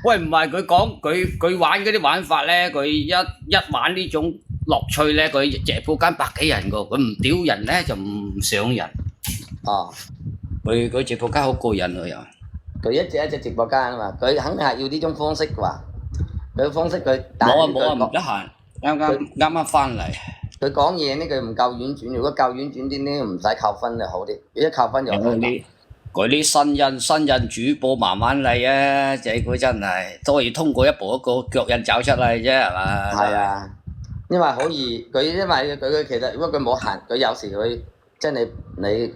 喂，唔係佢講佢玩嗰啲玩法咧，佢一玩呢種樂趣咧，佢直播間百幾人個，佢唔屌人咧就唔上人。哦，佢直播間好過癮喎又。佢一隻直播間啊嘛，佢肯定係要呢種方式啩。佢方式佢冇啊唔得閒，啱翻嚟。佢講嘢呢，佢唔夠婉轉，如果夠婉轉啲呢，唔使扣分就好啲。如果扣分就好啲。嗰啲新人主播慢慢嚟啊，這個真係都要通過一步一個腳印走出嚟啫，係嘛？係啊，因為好易，因為佢其實如果佢冇限，佢有時佢即係你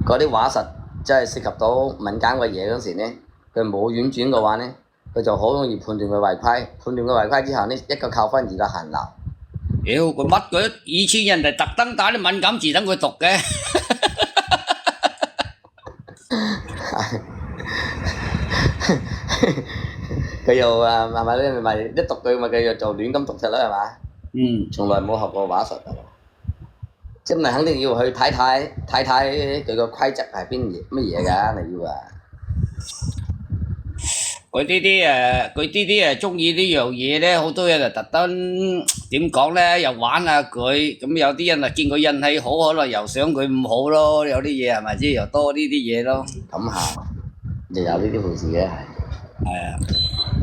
嗰啲話實，即係涉及到敏感嘅嘢嗰時呢，佢冇婉轉嘅話呢，佢就好容易判斷佢違規，判斷佢違規之後呢，一個扣分二個限流。屌佢乜佢以前人哋特登打啲敏感字等佢讀嘅。佢又係咪咧？咪一讀佢咪佢又做亂咁讀出啦，係嘛？嗯，從來冇學過話術，即係肯定要去睇佢個規則係乜嘢㗎？你要啊！佢呢啲中意呢樣嘢咧，好多人就特登點講咧，又玩下佢，咁有啲人啊見佢運氣好，可能又想佢唔好咯，有啲嘢係咪先？又多呢啲嘢咯。咁下就有呢啲回事嘅係。係啊。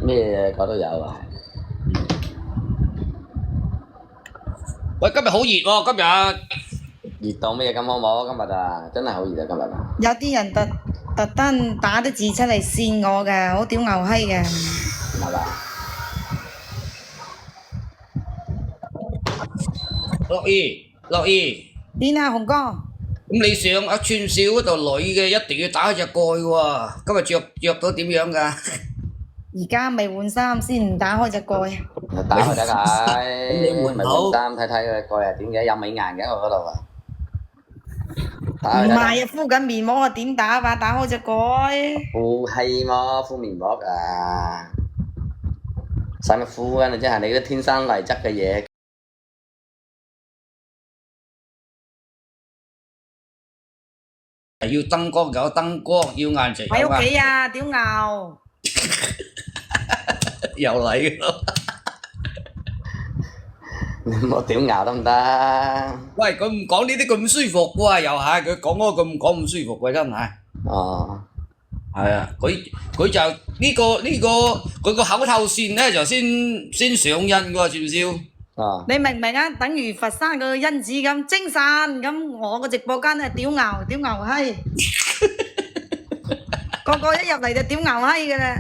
咩個都有啊。喂，今日好熱喎，今日。熱到咩咁好冇？今日啊，真係好熱啊！今日啊。有啲人特登打啲字出嚟扇我嘅，好屌牛閪嘅。係嘛？樂兒。點啊，紅哥？咁你上阿串燒嗰度女嘅一定要打開隻蓋喎，今日着到點樣㗎？而家未換衫先唔打開隻蓋。打開得㗎，你換好換衫睇睇佢蓋係點嘅，有美顏嘅我嗰度啊。唔係啊，敷緊面膜啊，點打法？打開隻蓋。敷係麼？敷面膜啊？使乜敷啊？你真係你啲天生麗質嘅嘢。要燈光有燈光，要顏值有喺屋顏。企啊，屌牛！又嚟咯！你唔好屌牙得唔得？喂，佢唔講呢啲咁舒服喎，又係佢講嗰個咁講咁舒服喎，真係。哦。係啊，佢就佢個口頭禪咧就先上印喎，知唔知？哦。你明唔明啊？等於佛山個欣子咁精神咁，我個直播間係屌牛閪，個個一入嚟就屌牛閪嘅啦。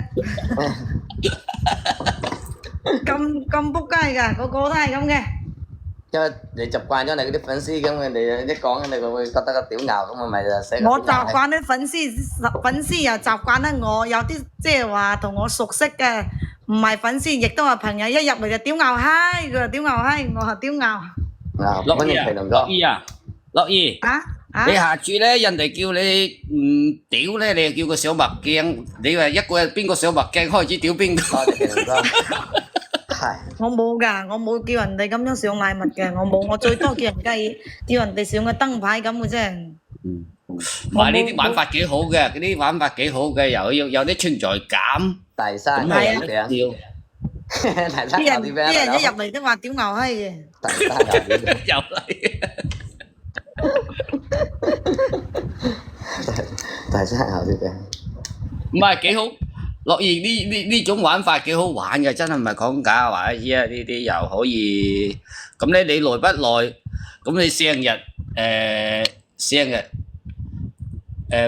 咁仆街㗎，個個都係咁嘅。因為你習慣咗你嗰啲粉絲咁，人哋一講你會覺得個屌牛咁，咪就寫個我習慣啲粉絲又習慣得我，有啲即係話同我熟悉嘅，唔係粉絲亦都係朋友，一入嚟就屌牛閪，佢話屌牛閪，我話屌牛。樂兒啊，你下次咧人哋叫你唔屌咧，你就叫個小墨鏡，你話一個人邊個小墨鏡開始屌邊個？我冇㗎，我冇叫人哋咁樣上禮物嘅，我冇，我最多叫人哋上個燈牌咁嘅啫。唔係呢啲玩法幾好嘅，嗰啲玩法幾好嘅，又有啲存在感。第三係啊，啲人一入嚟都話屌牛閪嘅。又嚟。第三下啲嘅。唔係幾好。樂兒呢種玩法幾好玩嘅，真係唔係講假話。依家呢啲又可以咁咧，你耐不耐？咁你成日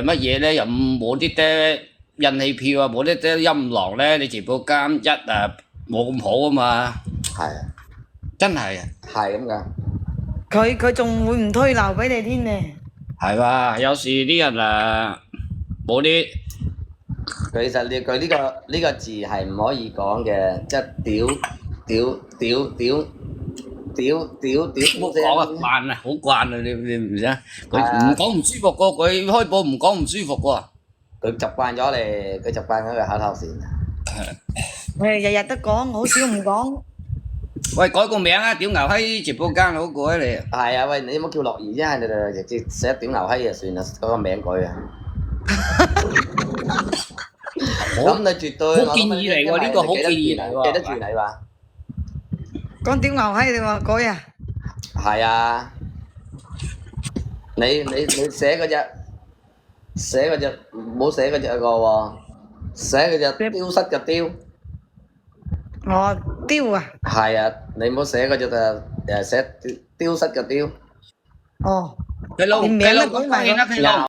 乜嘢咧？又冇啲啲人氣票啊，冇啲啲音浪咧，你直播間冇咁好啊嘛。係啊，真係啊。係咁㗎。佢仲會唔推流俾你添咧？係嘛，有時啲人冇啲。其實佢呢個字係唔可以講嘅，即係屌，唔好講啊，慣啊，好慣啊，你唔知啊？佢唔講唔舒服個，佢開播唔講唔舒服喎。佢習慣咗你，佢習慣咗個口頭禪。日日都講，好少唔講。喂，改個名啊！屌牛閪直播間好過你。係啊，喂，你唔好叫樂兒啫，你就直接寫屌牛閪就算啦，嗰個名改啊。咁你絕對好建議嚟喎，呢個好建議嚟喎。記得住你話講屌牛閪你話改啊？係啊，你寫嗰隻唔好寫嗰隻個喎，寫嗰隻丟失嘅丟。我丟啊！係啊，你唔好寫嗰隻寫丟失嘅丟。哦，佢老連名都佢老公改埋當然啦，佢老